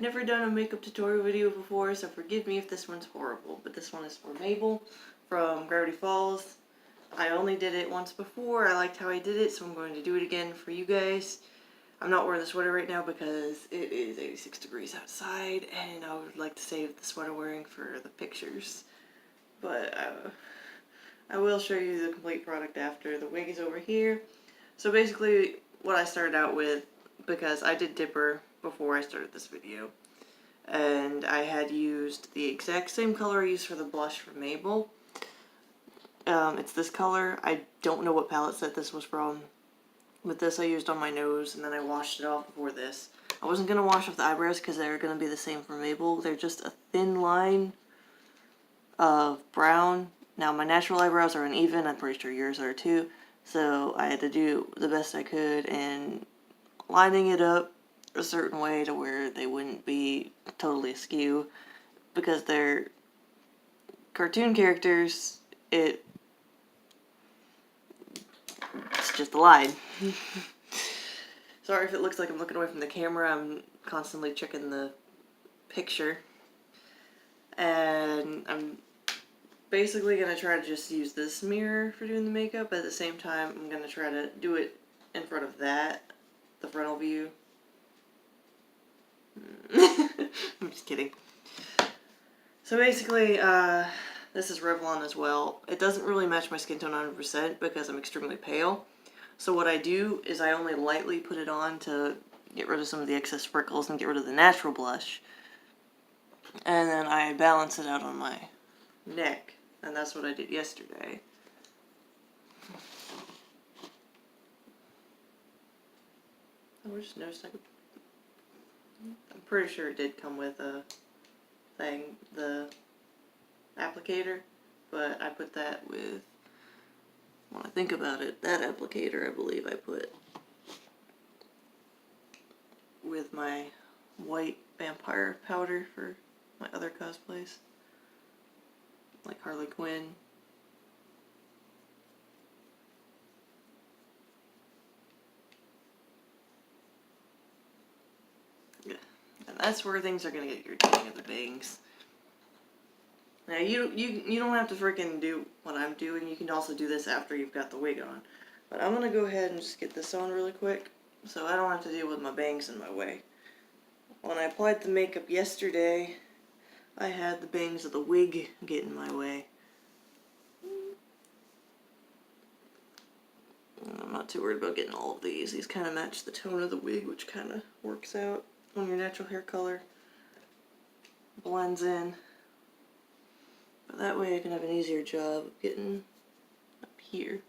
never done a makeup tutorial video before, so forgive me if this one's horrible, but this one is for Mabel from Gravity Falls. I only did it once before, I liked how I did it, so I'm going to do it again for you guys. I'm not wearing the sweater right now because it is 86 degrees outside, and I would like to save the sweater wearing for the pictures. But I will show you the complete product after. The wig is over here. So basically, what I started out with, because I did dipper before I started this video, and I had used the exact same color I used for the blush for Mabel. It's this color. I don't know what palette set this was from. With this I used on my nose, and then I washed it off before this. I wasn't going to wash off the eyebrows because they're going to be the same for Mabel. They're just a thin line of brown. Now my natural eyebrows are uneven, I'm pretty sure yours are too. So I had to do the best I could in lining it up a certain way to where they wouldn't be totally askew. Because they're cartoon characters, it's just a line. Sorry if it looks like I'm looking away from the camera, I'm constantly checking the picture. And I'm basically going to try to just use this mirror for doing the makeup, but at the same time I'm going to try to do it in front of that, the frontal view. I'm just kidding. So basically, this is Revlon as well. It doesn't really match my skin tone 100% because I'm extremely pale. So what I do is I only lightly put it on to get rid of some of the excess freckles and get rid of the natural blush. And then I balance it out on my neck. And that's what I did yesterday. I just noticed I'm pretty sure it did come with a thing, the applicator, but I put that with, when I think about it, that applicator I believe I put with my white vampire powder for my other cosplays, like Harley Quinn. Yeah, and that's where things are gonna get irritating at the bangs. Now you don't have to freaking do what I'm doing. You can also do this after you've got the wig on. But I'm gonna go ahead and just get this on really quick, so I don't have to deal with my bangs in my way. When I applied the makeup yesterday, I had the bangs of the wig get in my way. And I'm not too worried about getting all of these. These kind of match the tone of the wig, which kind of works out when your natural hair color blends in. But that way I can have an easier job of getting up here.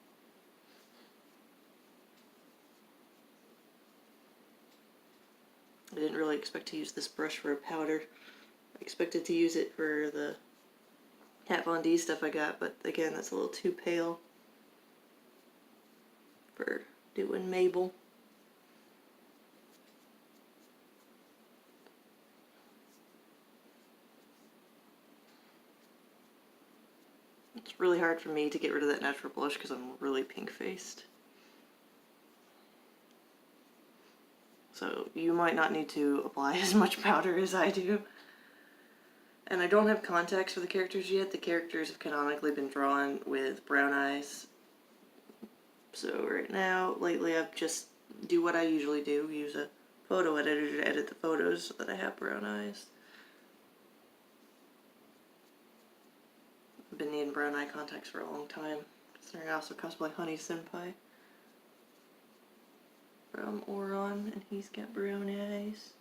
I didn't really expect to use this brush for a powder. I expected to use it for the Kat Von D stuff I got, but again, that's a little too pale for doing Mabel. It's really hard for me to get rid of that natural blush because I'm really pink-faced. So you might not need to apply as much powder as I do. And I don't have contacts for the characters yet. The characters have canonically been drawn with brown eyes. So right now, lately I've just do what I usually do, use a photo editor to edit the photos so that I have brown eyes. I've been needing brown eye contacts for a long time, considering I also cosplay Honey Senpai from Oron, and he's got brown eyes.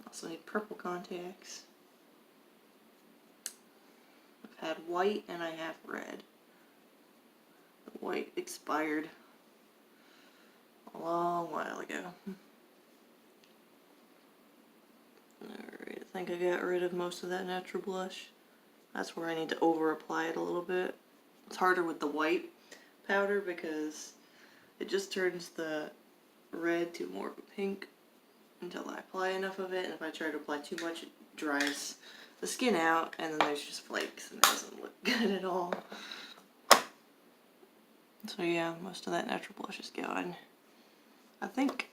Also need purple contacts. I've had white and I have red. The white expired a long while ago. Alright, I think I got rid of most of that natural blush. That's where I need to over apply it a little bit. It's harder with the white powder because it just turns the red to more of a pink until I apply enough of it, and if I try to apply too much it dries the skin out and then there's just flakes and it doesn't look good at all. So yeah, most of that natural blush is gone. I think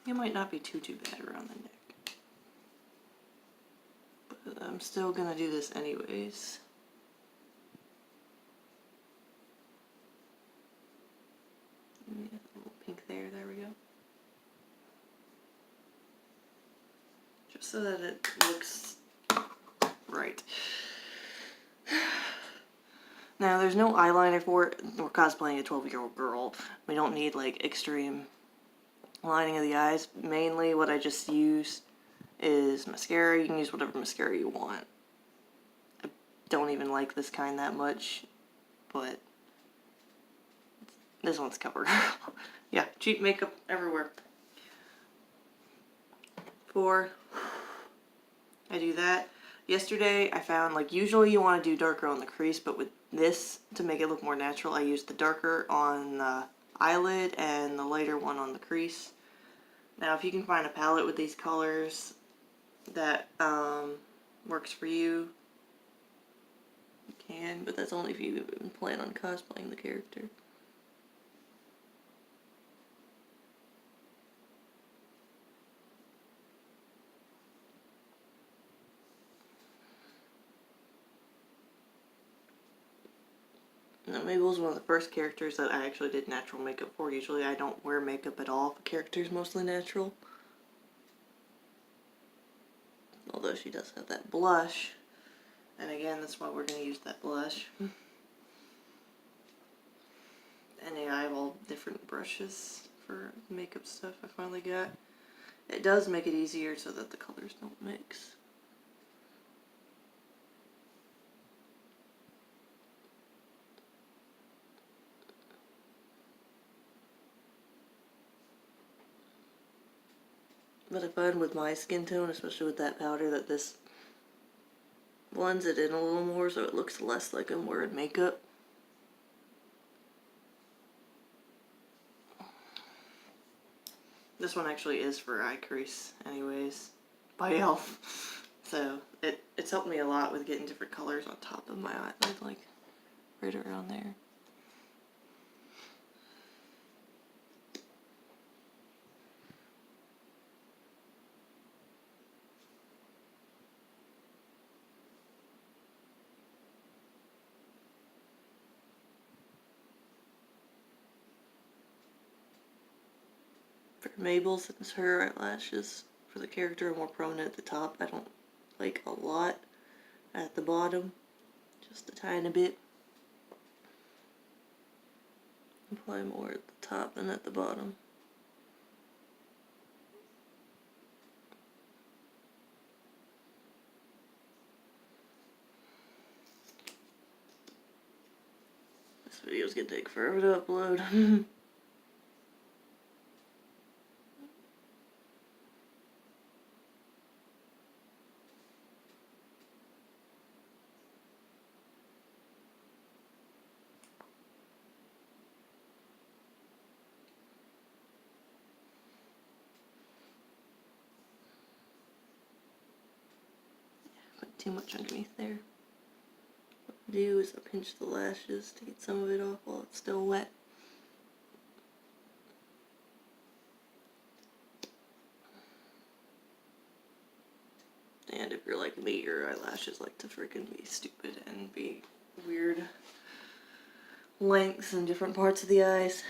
It might not be too bad around the neck. But I'm still gonna do this anyways. Yeah, a little pink there, there we go. Just so that it looks right. Now, there's no eyeliner for it. We're cosplaying a 12-year-old girl. We don't need, like, extreme lining of the eyes. Mainly what I just use is mascara. You can use whatever mascara you want. I don't even like this kind that much, but this one's covered. Yeah, cheap makeup everywhere. I do that. Yesterday I found, like, usually you want to do darker on the crease, but with this, to make it look more natural, I used the darker on the eyelid and the lighter one on the crease. Now, if you can find a palette with these colors that works for you, you can, but that's only if you plan on cosplaying the character. Now, Mabel's one of the first characters that I actually did natural makeup for. Usually I don't wear makeup at all if a character's mostly natural. Although she does have that blush. And again, that's why we're going to use that blush. And yeah, I have all different brushes for makeup stuff I finally got. It does make it easier so that the colors don't mix. But I find with my skin tone, especially with that powder, that this blends it in a little more so it looks less like I'm wearing makeup. This one actually is for eye crease anyways, by e.l.f. So it's helped me a lot with getting different colors on top of my eyelid, like right around there. For Mabel, since her eyelashes for the character are more prominent at the top, I don't like a lot at the bottom, just a tiny bit. Apply more at the top than at the bottom. This video's gonna take forever to upload. Put too much underneath there. What I do is I pinch the lashes to get some of it off while it's still wet. And if you're like me, your eyelashes like to freaking be stupid and be weird lengths in different parts of the eyes.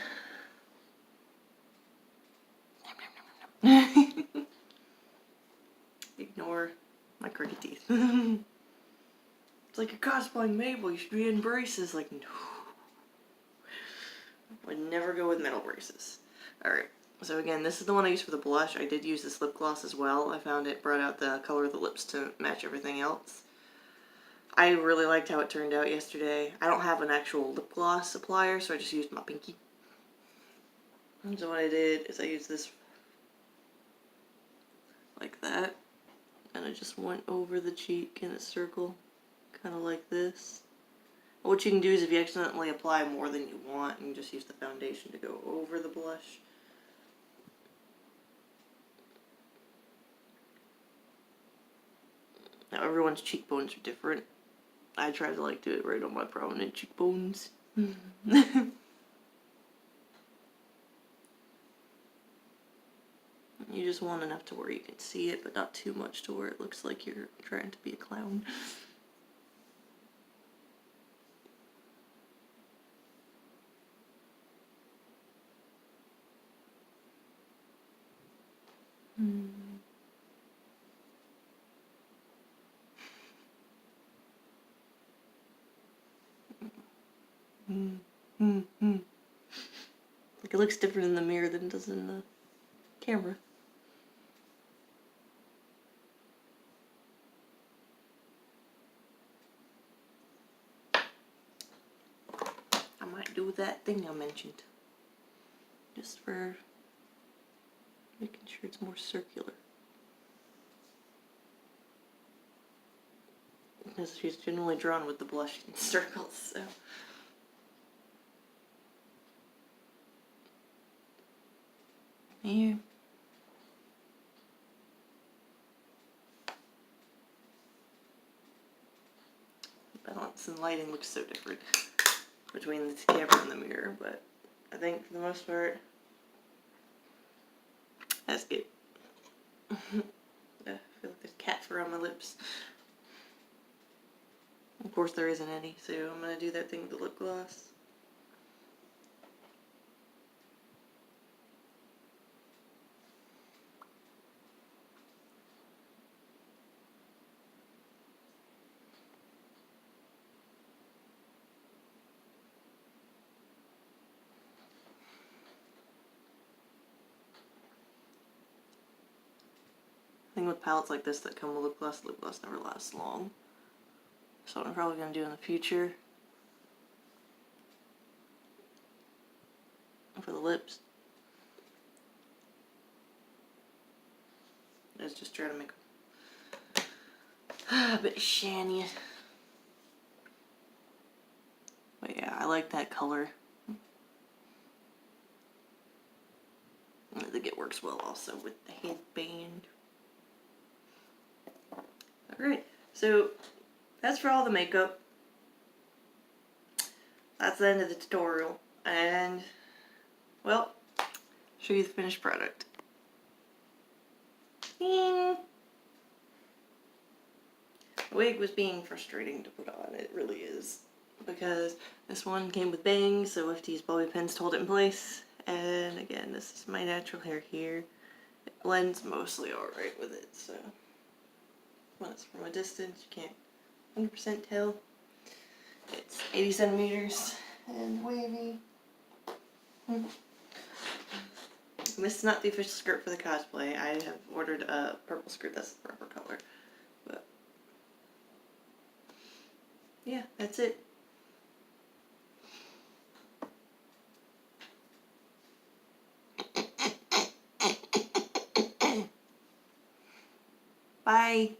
Ignore my crooked teeth. It's like, you're cosplaying Mabel, you should be in braces. Like, no. I would never go with metal braces. Alright, so again, this is the one I used for the blush. I did use this lip gloss as well. I found it brought out the color of the lips to match everything else. I really liked how it turned out yesterday. I don't have an actual lip gloss applier, so I just used my pinky. And so what I did is I used this like that, and I just went over the cheek in a circle, kind of like this. What you can do is if you accidentally apply more than you want, you can just use the foundation to go over the blush. Now everyone's cheekbones are different. I try to like do it right on my prominent cheekbones. You just want enough to where you can see it, but not too much to where it looks like you're trying to be a clown. Like it looks different in the mirror than it does in the camera. I might do that thing I mentioned. Just for making sure it's more circular. Because she's generally drawn with the blush in circles, so. Here. The balance and lighting looks so different between the camera and the mirror, but I think for the most part, that's good. I feel like there's cat fur on my lips. Of course there isn't any, so I'm going to do that thing with the lip gloss. I think with palettes like this that come with lip gloss never lasts long. So what I'm probably going to do in the future for the lips is just try to make them a bit shiny. But yeah, I like that color. I think it works well also with the headband. Alright, so that's for all the makeup. That's the end of the tutorial. And, well, show you the finished product. Ding! The wig was being frustrating to put on, it really is. Because this one came with bangs, so I have to use bobby pins to hold it in place. And again, this is my natural hair here. It blends mostly alright with it, so when it's from a distance, you can't 100% tell. It's 80 centimeters and wavy. This is not the official skirt for the cosplay. I have ordered a purple skirt that's the proper color. But yeah, that's it. Bye.